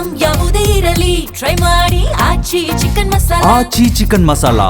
Item ಯಾವುದೇ ಇರಲಿ try ಮಾಡಿ ಆಚಿ ಚಿಕನ್ ಮಸಾಲಾ. ಆಚಿ ಚಿಕನ್ ಮಸಾಲಾ.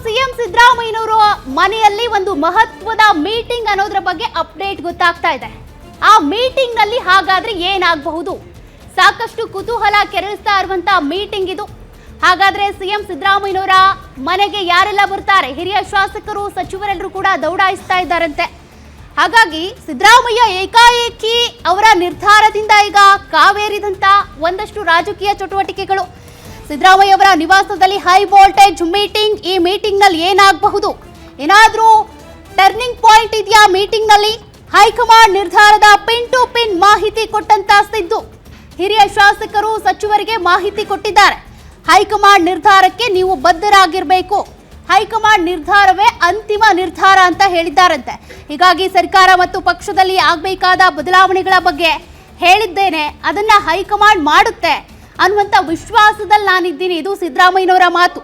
ಸಿಎಂ ಸಿದ್ದರಾಮಯ್ಯನವರು ಮನೆಯಲ್ಲಿ ಒಂದು ಮಹತ್ವದ ಮೀಟಿಂಗ್ ಅನ್ನೋದ್ರ ಬಗ್ಗೆ ಅಪ್ಡೇಟ್ ಗೊತ್ತಾಗ್ತಾ ಇದೆ. ಆ ಮೀಟಿಂಗ್ ನಲ್ಲಿ ಹಾಗಾದ್ರೆ ಏನಾಗಬಹುದು? ಸಾಕಷ್ಟು ಕುತೂಹಲ ಕೆರಳಿಸ್ತಾ ಇರುವಂತಹ ಮೀಟಿಂಗ್ ಇದು. ಹಾಗಾದ್ರೆ ಸಿಎಂ ಸಿದ್ದರಾಮಯ್ಯನವರ ಮನೆಗೆ ಯಾರೆಲ್ಲ ಬರ್ತಾರೆ? ಹಿರಿಯ ಶಾಸಕರು, ಸಚಿವರೆಲ್ಲರೂ ಕೂಡ ದೌಡಾಯಿಸ್ತಾ ಇದ್ದಾರಂತೆ. ಹಾಗಾಗಿ ಸಿದ್ದರಾಮಯ್ಯ ಏಕಾಏಕಿ ಅವರ ನಿರ್ಧಾರದಿಂದ ಈಗ ಕಾವೇರಿದಂತ ಒಂದಷ್ಟು ರಾಜಕೀಯ ಚಟುವಟಿಕೆಗಳು. ಸಿದ್ದರಾಮಯ್ಯ ಅವರ ನಿವಾಸದಲ್ಲಿ ಹೈ ವೋಲ್ಟೇಜ್ ಮೀಟಿಂಗ್. ಈ ಮೀಟಿಂಗ್ ನಲ್ಲಿ ಏನಾಗಬಹುದು? ಏನಾದ್ರೂ ಟರ್ನಿಂಗ್ ಪಾಯಿಂಟ್ ಇದೆಯಾ ಮೀಟಿಂಗ್ ನಲ್ಲಿ? ಹೈಕಮಾಂಡ್ ನಿರ್ಧಾರದ ಪಿನ್ ಟು ಪಿನ್ ಮಾಹಿತಿ ಕೊಟ್ಟಂತ ಸಿದ್ದು ಹಿರಿಯ ಶಾಸಕರು, ಸಚಿವರಿಗೆ ಮಾಹಿತಿ ಕೊಟ್ಟಿದ್ದಾರೆ. ಹೈಕಮಾಂಡ್ ನಿರ್ಧಾರಕ್ಕೆ ನೀವು ಬದ್ಧರಾಗಿರಬೇಕು, ಹೈಕಮಾಂಡ್ ನಿರ್ಧಾರವೇ ಅಂತಿಮ ನಿರ್ಧಾರ ಅಂತ ಹೇಳಿದ್ದಾರಂತೆ. ಹೀಗಾಗಿ ಸರ್ಕಾರ ಮತ್ತು ಪಕ್ಷದಲ್ಲಿ ಆಗಬೇಕಾದ ಬದಲಾವಣೆಗಳ ಬಗ್ಗೆ ಹೇಳಿದ್ದೇನೆ, ಅದನ್ನ ಹೈಕಮಾಂಡ್ ಮಾಡುತ್ತೆ ಅನ್ನುವಂಥ ವಿಶ್ವಾಸದಲ್ಲಿ ನಾನಿದ್ದೀನಿ. ಇದು ಸಿದ್ದರಾಮಯ್ಯನವರ ಮಾತು.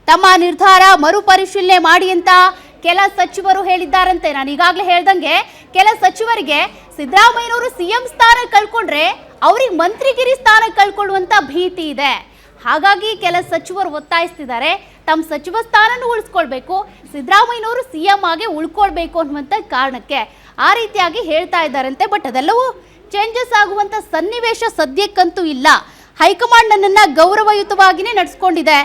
ತಮ್ಮ ನಿರ್ಧಾರ ಮರುಪರಿಶೀಲನೆ ಮಾಡಿ ಅಂತ ಕೆಲ ಸಚಿವರು ಹೇಳಿದ್ದಾರಂತೆ. ನಾನು ಈಗಾಗಲೇ ಹೇಳ್ದಂಗೆ ಕೆಲ ಸಚಿವರಿಗೆ ಸಿದ್ದರಾಮಯ್ಯನವರು ಸಿಎಂ ಸ್ಥಾನ ಕಳ್ಕೊಂಡ್ರೆ ಅವ್ರಿಗೆ ಮಂತ್ರಿಗಿರಿ ಸ್ಥಾನ ಕಳ್ಕೊಳ್ಳುವಂತ ಭೀತಿ ಇದೆ. ಹಾಗಾಗಿ ಕೆಲ ಸಚಿವರು ಒತ್ತಾಯಿಸ್ತಿದ್ದಾರೆ ತಮ್ಮ ಸಚಿವ ಸ್ಥಾನನೂ ಉಳಿಸ್ಕೊಳ್ಬೇಕು, ಸಿದ್ದರಾಮಯ್ಯನವರು ಸಿಎಂ ಆಗಿ ಉಳ್ಕೊಳ್ಬೇಕು ಅನ್ನುವಂಥ ಕಾರಣಕ್ಕೆ ಆ ರೀತಿಯಾಗಿ ಹೇಳ್ತಾ ಇದ್ದಾರಂತೆ. ಬಟ್ ಅದೆಲ್ಲವೂ ಚೇಂಜಸ್ ಆಗುವಂಥ ಸನ್ನಿವೇಶ ಸದ್ಯಕ್ಕಂತೂ ಇಲ್ಲ. ಹೈಕಮಾಂಡ್ ನನ್ನನ್ನು ಗೌರವಯುತವಾಗಿಯೇ ನಡೆಸ್ಕೊಂಡಿದೆ,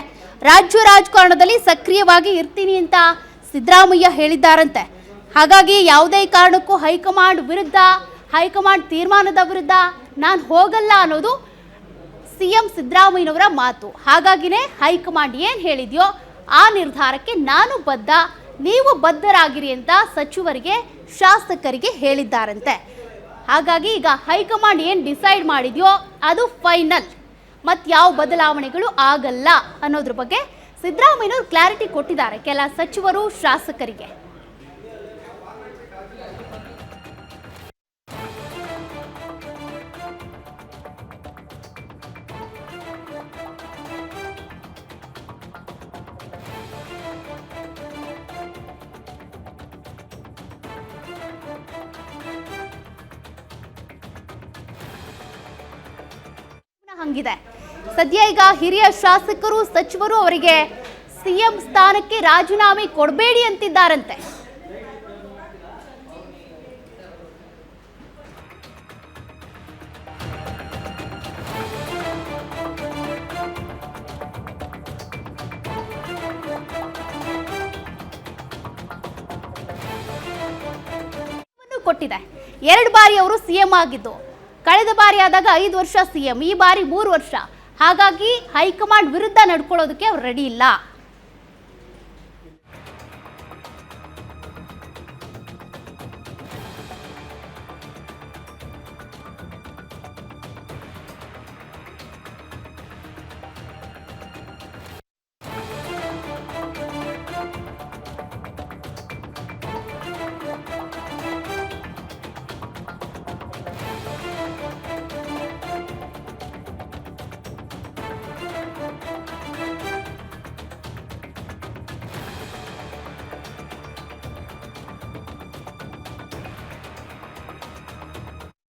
ರಾಜ್ಯ ರಾಜಕಾರಣದಲ್ಲಿ ಸಕ್ರಿಯವಾಗಿ ಇರ್ತೀನಿ ಅಂತ ಸಿದ್ದರಾಮಯ್ಯ ಹೇಳಿದ್ದಾರಂತೆ. ಹಾಗಾಗಿ ಯಾವುದೇ ಕಾರಣಕ್ಕೂ ಹೈಕಮಾಂಡ್ ವಿರುದ್ಧ, ಹೈಕಮಾಂಡ್ ತೀರ್ಮಾನದ ವಿರುದ್ಧ ನಾನು ಹೋಗಲ್ಲ ಅನ್ನೋದು ಸಿಎಂ ಸಿದ್ದರಾಮಯ್ಯನವರ ಮಾತು. ಹಾಗಾಗಿನೇ ಹೈಕಮಾಂಡ್ ಏನು ಹೇಳಿದೆಯೋ ಆ ನಿರ್ಧಾರಕ್ಕೆ ನಾನು ಬದ್ಧ, ನೀವು ಬದ್ಧರಾಗಿರಿ ಅಂತ ಸಚಿವರಿಗೆ, ಶಾಸಕರಿಗೆ ಹೇಳಿದ್ದಾರಂತೆ. ಹಾಗಾಗಿ ಈಗ ಹೈಕಮಾಂಡ್ ಏನು ಡಿಸೈಡ್ ಮಾಡಿದೆಯೋ ಅದು ಫೈನಲ್, ಮತ್ತು ಯಾವ ಬದಲಾವಣೆಗಳು ಆಗಲ್ಲ ಅನ್ನೋದ್ರ ಬಗ್ಗೆ ಸಿದ್ದರಾಮಯ್ಯನವರು ಕ್ಲಾರಿಟಿ ಕೊಟ್ಟಿದ್ದಾರೆ ಕೆಲ ಸಚಿವರು, ಶಾಸಕರಿಗೆ. ಹಂಗಿದೆ ಸದ್ಯ. ಈಗ ಹಿರಿಯ ಶಾಸಕರು, ಸಚಿವರು ಅವರಿಗೆ ಸಿಎಂ ಸ್ಥಾನಕ್ಕೆ ರಾಜೀನಾಮೆ ಕೊಡಬೇಡಿ ಅಂತಿದ್ದಾರಂತೆ. ಕೊಟ್ಟಿದೆ. 2 ಬಾರಿ ಅವರು ಸಿಎಂ ಆಗಿದ್ದು, ಕಳೆದ ಬಾರಿ ಆದಾಗ 5 ವರ್ಷ ಸಿಎಂ, ಈ ಬಾರಿ 3 ವರ್ಷ. ಹಾಗಾಗಿ ಹೈಕಮಾಂಡ್ ವಿರುದ್ಧ ನಡ್ಕೊಳ್ಳೋದಕ್ಕೆ ಅವ್ರು ರೆಡಿ ಇಲ್ಲ.